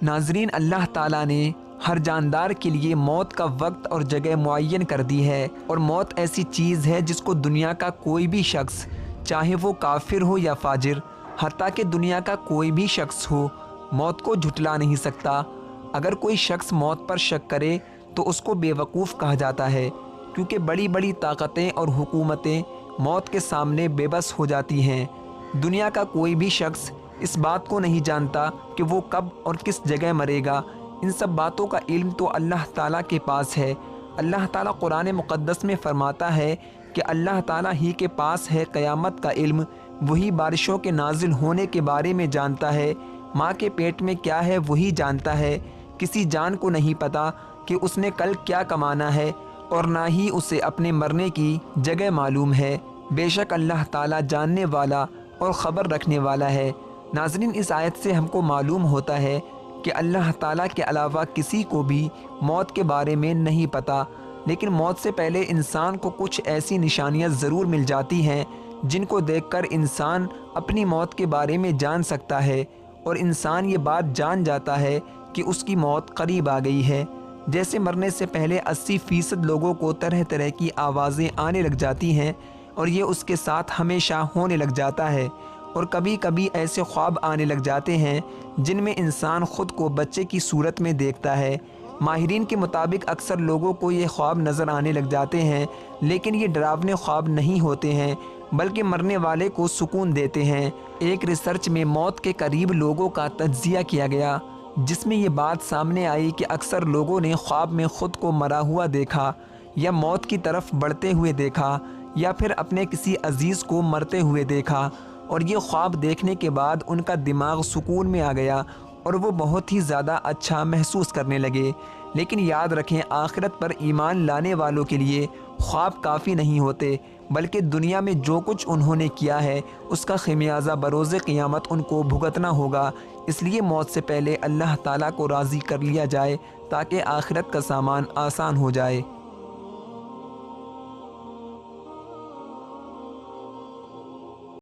ناظرین، اللہ تعالیٰ نے ہر جاندار کے لیے موت کا وقت اور جگہ معین کر دی ہے، اور موت ایسی چیز ہے جس کو دنیا کا کوئی بھی شخص، چاہے وہ کافر ہو یا فاجر، حتیٰ کہ دنیا کا کوئی بھی شخص ہو، موت کو جھٹلا نہیں سکتا۔ اگر کوئی شخص موت پر شک کرے تو اس کو بے وقوف کہا جاتا ہے، کیونکہ بڑی بڑی طاقتیں اور حکومتیں موت کے سامنے بے بس ہو جاتی ہیں۔ دنیا کا کوئی بھی شخص اس بات کو نہیں جانتا کہ وہ کب اور کس جگہ مرے گا۔ ان سب باتوں کا علم تو اللہ تعالیٰ کے پاس ہے۔ اللہ تعالیٰ قرآن مقدس میں فرماتا ہے کہ اللہ تعالیٰ ہی کے پاس ہے قیامت کا علم، وہی بارشوں کے نازل ہونے کے بارے میں جانتا ہے، ماں کے پیٹ میں کیا ہے وہی جانتا ہے۔ کسی جان کو نہیں پتا کہ اس نے کل کیا کمانا ہے، اور نہ ہی اسے اپنے مرنے کی جگہ معلوم ہے۔ بے شک اللہ تعالیٰ جاننے والا اور خبر رکھنے والا ہے۔ ناظرین، اس آیت سے ہم کو معلوم ہوتا ہے کہ اللہ تعالیٰ کے علاوہ کسی کو بھی موت کے بارے میں نہیں پتہ، لیکن موت سے پہلے انسان کو کچھ ایسی نشانیاں ضرور مل جاتی ہیں جن کو دیکھ کر انسان اپنی موت کے بارے میں جان سکتا ہے، اور انسان یہ بات جان جاتا ہے کہ اس کی موت قریب آ گئی ہے۔ جیسے مرنے سے پہلے 80% لوگوں کو طرح طرح کی آوازیں آنے لگ جاتی ہیں، اور یہ اس کے ساتھ ہمیشہ ہونے لگ جاتا ہے، اور کبھی کبھی ایسے خواب آنے لگ جاتے ہیں جن میں انسان خود کو بچے کی صورت میں دیکھتا ہے۔ ماہرین کے مطابق اکثر لوگوں کو یہ خواب نظر آنے لگ جاتے ہیں، لیکن یہ ڈراونے خواب نہیں ہوتے ہیں بلکہ مرنے والے کو سکون دیتے ہیں۔ ایک ریسرچ میں موت کے قریب لوگوں کا تجزیہ کیا گیا، جس میں یہ بات سامنے آئی کہ اکثر لوگوں نے خواب میں خود کو مرا ہوا دیکھا، یا موت کی طرف بڑھتے ہوئے دیکھا، یا پھر اپنے کسی عزیز کو مرتے ہوئے دیکھا، اور یہ خواب دیکھنے کے بعد ان کا دماغ سکون میں آ گیا اور وہ بہت ہی زیادہ اچھا محسوس کرنے لگے۔ لیکن یاد رکھیں، آخرت پر ایمان لانے والوں کے لیے خواب کافی نہیں ہوتے، بلکہ دنیا میں جو کچھ انہوں نے کیا ہے اس کا خمیازہ بروز قیامت ان کو بھگتنا ہوگا۔ اس لیے موت سے پہلے اللہ تعالیٰ کو راضی کر لیا جائے تاکہ آخرت کا سامان آسان ہو جائے۔